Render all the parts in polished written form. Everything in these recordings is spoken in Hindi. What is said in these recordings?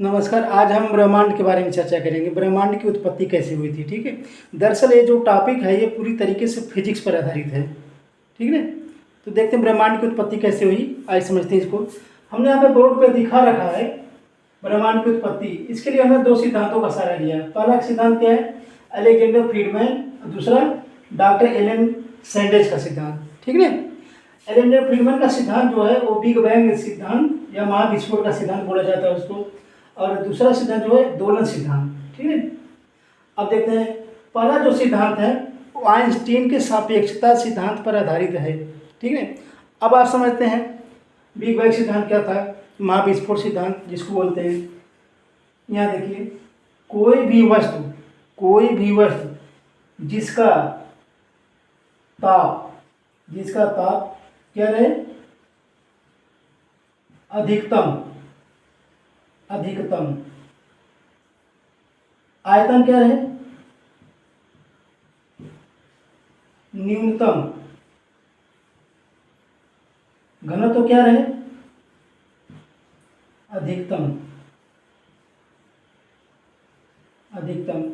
नमस्कार। आज हम ब्रह्मांड के बारे में चर्चा करेंगे। ब्रह्मांड की उत्पत्ति कैसे हुई थी। ठीक है। दरअसल ये जो टॉपिक है ये पूरी तरीके से फिजिक्स पर आधारित है। ठीक है। तो देखते हैं ब्रह्मांड की उत्पत्ति कैसे हुई। आज समझते हैं इसको। हमने यहाँ पे बोर्ड पे दिखा रखा है ब्रह्मांड की उत्पत्ति। इसके लिए हमने दो सिद्धांतों का सहारा लिया है। पहला सिद्धांत क्या है? Alexander Friedman. दूसरा डॉक्टर एलन सैंडविच का सिद्धांत। ठीक है। एलेक्जेंडर फ्रीडमैन का सिद्धांत जो है वो बिग बैंग सिद्धांत या महाविस्फोट का सिद्धांत बोला जाता है उसको। और दूसरा सिद्धांत जो है दोलन सिद्धांत। ठीक है। अब देखते हैं पहला जो सिद्धांत है वो आइंस्टीन के सापेक्षता सिद्धांत पर आधारित है। ठीक है। अब आप समझते हैं बिग बैंग सिद्धांत क्या था, महाविस्फोट सिद्धांत जिसको बोलते हैं। यहाँ देखिए कोई भी वस्तु जिसका ताप क्या रहे, अधिकतम आयतन क्या रहे, न्यूनतम घनत्व क्या रहे, अधिकतम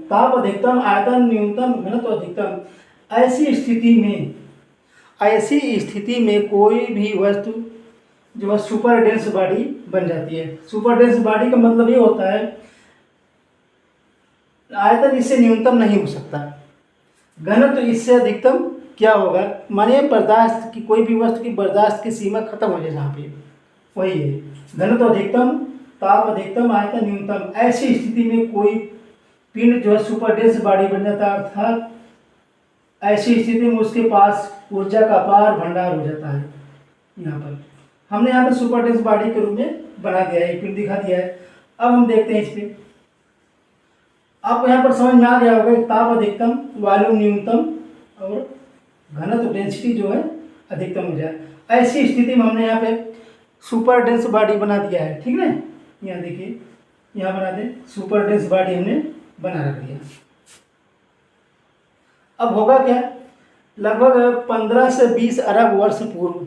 ताप अधिकतम, आयतन न्यूनतम, घनत्व अधिकतम। ऐसी स्थिति में कोई भी वस्तु जो है सुपर डेंस बॉडी बन जाती है। सुपर डेंस बॉडी का मतलब ये होता है आयतन इससे न्यूनतम नहीं हो सकता, घनत्व इससे अधिकतम क्या होगा, मानिए बर्दाश्त की कोई भी वस्तु की बर्दाश्त की सीमा खत्म हो जाए जहाँ पे, वही है घनत्व अधिकतम, ताप अधिकतम, आयतन न्यूनतम। ऐसी स्थिति में कोई पिंड जो है सुपर डेंस बॉडी बन जाता है, अर्थात ऐसी स्थिति में उसके पास ऊर्जा का अपार भंडार हो जाता है। यहाँ पर हमने यहाँ पे सुपर डेंस बॉडी के रूप में बना दिया है, पिंड दिखा दिया है। अब हम देखते हैं इस पे, आपको यहाँ पर समझ में आ गया होगा कि ताप अधिकतम, वॉल्यूम न्यूनतम और घनत्व डेंसिटी जो है अधिकतम हो जाए। ऐसी स्थिति में हमने यहाँ पे सुपर डेंस बॉडी बना दिया है। ठीक है। यहाँ देखिए, यहाँ बना दें सुपर डेंस बॉडी हमने बना रख दिया। अब होगा क्या, लगभग 15 से 20 अरब वर्ष पूर्व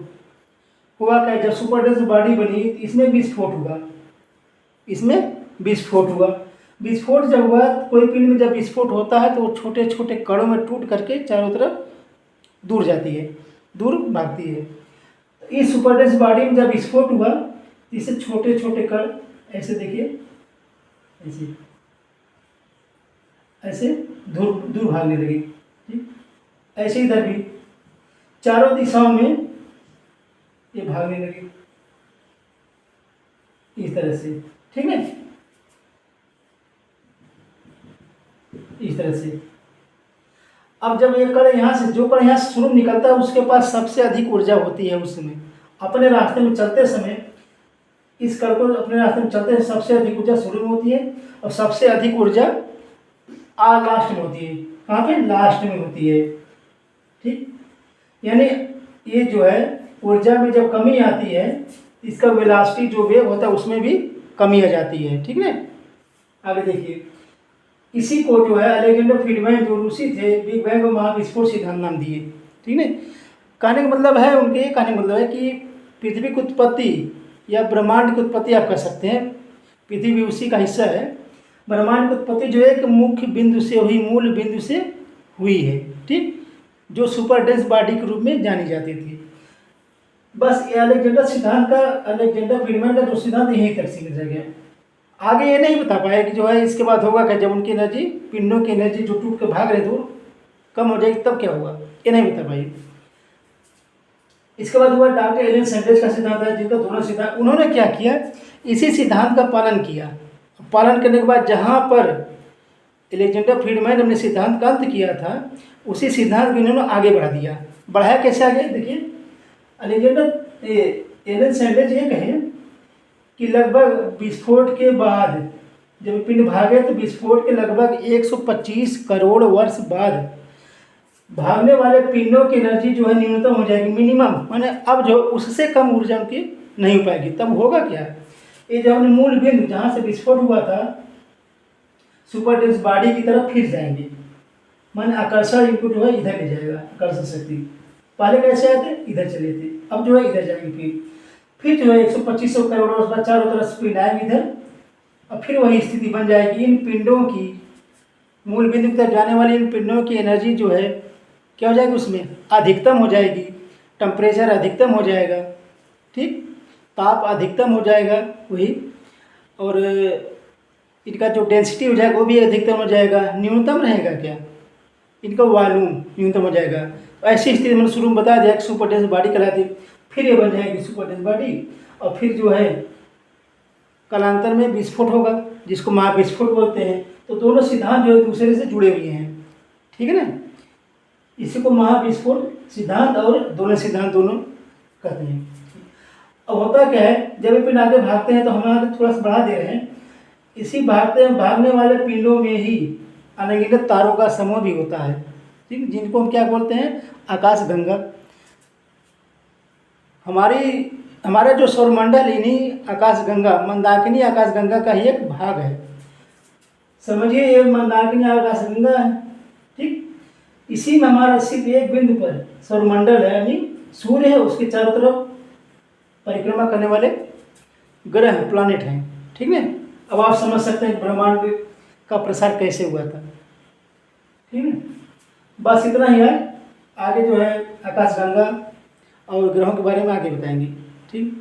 हुआ क्या, जब सुपर डेंस बॉडी बनी इसमें विस्फोट हुआ। विस्फोट जब हुआ, कोई पिंड में जब विस्फोट होता है तो वो छोटे छोटे कणों में टूट करके चारों तरफ दूर भागती है। इस सुपर डेंस बॉडी में जब विस्फोट हुआ इसे छोटे छोटे कण ऐसे देखिए, ऐसे दूर भागने लगे। ठीक, ऐसे इधर भी चारों दिशाओं में ये भागने लगे इस तरह से। ठीक है, इस तरह से। अब जब ये कण यहाँ से, जो कण यहाँ से शुरू निकलता है उसके पास सबसे अधिक ऊर्जा होती है उस समय। अपने रास्ते में चलते समय इस कण को अपने रास्ते में चलते समय सबसे अधिक ऊर्जा शुरू में होती है और सबसे अधिक ऊर्जा लास्ट में होती है। कहाँ पे? लास्ट में होती है। ठीक, यानी ये जो है ऊर्जा में जब कमी आती है, इसका वेलोसिटी जो वेग होता है उसमें भी कमी आ जाती है। ठीक है। आगे देखिए, इसी को जो है अलेक्जेंडर फ्रीडमैन जो रूसी थे बिग बैंग और महाविस्फोट सिद्धांत नाम दिए। ठीक है। कहने का मतलब है कि पृथ्वी की उत्पत्ति या ब्रह्मांड की उत्पत्ति आप कह सकते हैं, पृथ्वी उसी का हिस्सा है। ब्रह्मांड की उत्पत्ति जो एक मुख्य बिंदु से हुई, मूल बिंदु से हुई है। ठीक, जो सुपर डेंस बॉडी के रूप में जानी जाती थी। बस ये अलेक्जेंडर फ्रीडमैन का जो सिद्धांत यहीं तक सीमित रह गया। आगे ये नहीं बता पाया कि जो है इसके बाद होगा क्या, जब उनकी एनर्जी, पिंडों की एनर्जी जो टूट के भाग रहे दूर कम हो जाएगी तब क्या होगा, ये नहीं बता पाई। इसके बाद हुआ डॉक्टर एलन सैंडविच का सिद्धांत है, जिनका दोनों सिद्धांत, उन्होंने क्या किया, इसी सिद्धांत का पालन किया। पालन करने के बाद जहाँ पर अलेक्जेंडर फ्रीडमैन ने अपने सिद्धांत का अंत किया था, उसी सिद्धांत को इन्होंने आगे बढ़ा दिया। बढ़ाया कैसे आगे देखिए, एलन सैंडविच ये कहे कि लगभग विस्फोट के बाद जब पिंड भागे तो विस्फोट के लगभग 125 करोड़ वर्ष बाद भागने वाले पिंडों की एनर्जी जो है न्यूनतम हो जाएगी, मिनिमम, माने अब जो उससे कम ऊर्जा उनकी नहीं हो पाएगी। तब होगा क्या, ये जब मूल बिंदु जहाँ से विस्फोट हुआ था सुपर डेंस बॉडी की तरफ फिर जाएंगे, माने आकर्षण इनको जो है इधर ले जाएगा, आकर्षण शक्ति। पहले कैसे आए थे, इधर चले थे, अब जो है इधर जाएंगे। फिर जो है 125 करोड़ वर्ष बाद चारों तरफ स्पिन आएंगे इधर और फिर वही स्थिति बन जाएगी। इन पिंडों की मूल बिंदु की तरफ जाने वाली इन पिंडों की एनर्जी जो है क्या हो जाएगी, उसमें अधिकतम हो जाएगी, टेम्परेचर अधिकतम हो जाएगा, ठीक, ताप अधिकतम हो जाएगा वही, और इनका जो डेंसिटी हो जाएगा वो भी अधिकतम हो जाएगा। न्यूनतम रहेगा क्या, इनका वॉल्यूम न्यूनतम हो जाएगा। तो ऐसी स्थिति मैंने शुरू में बता दिया कि सुपर डेंस बॉडी कहलाती है। फिर ये बन जाएगी सुपर डेंस बॉडी, और फिर जो है कालांतर में विस्फोट होगा, जिसको महाविस्फोट बोलते हैं। तो दोनों सिद्धांत जो है दूसरे से जुड़े हुए हैं, ठीक है ना। इसी को महाविस्फोट सिद्धांत और दोनों सिद्धांत दोनों कहते हैं। अब होता क्या है, जब ये पिंड आगे भागते हैं तो हम आगे थोड़ा सा बढ़ा दे रहे हैं। इसी भागने वाले पिंडों में ही अनगिनत तारों का समूह भी होता है, ठीक, जिनको हम क्या बोलते हैं, आकाशगंगा। हमारा जो सौरमंडल इन्हीं आकाशगंगा, मंदाकिनी आकाशगंगा का ही एक भाग है। समझिए ये मंदाकिनी आकाशगंगा है, ठीक। इसी में हमारा सिर्फ एक बिंदु पर सौरमंडल है, यानी सूर्य है, उसके चारों तरफ परिक्रमा करने वाले ग्रह प्लैनेट हैं, ठीक है। अब आप समझ सकते हैं ब्रह्मांड का प्रसार कैसे हुआ था, ठीक है। बस इतना ही है, आगे जो है आकाशगंगा और ग्रहों के बारे में आगे बताएंगे, ठीक।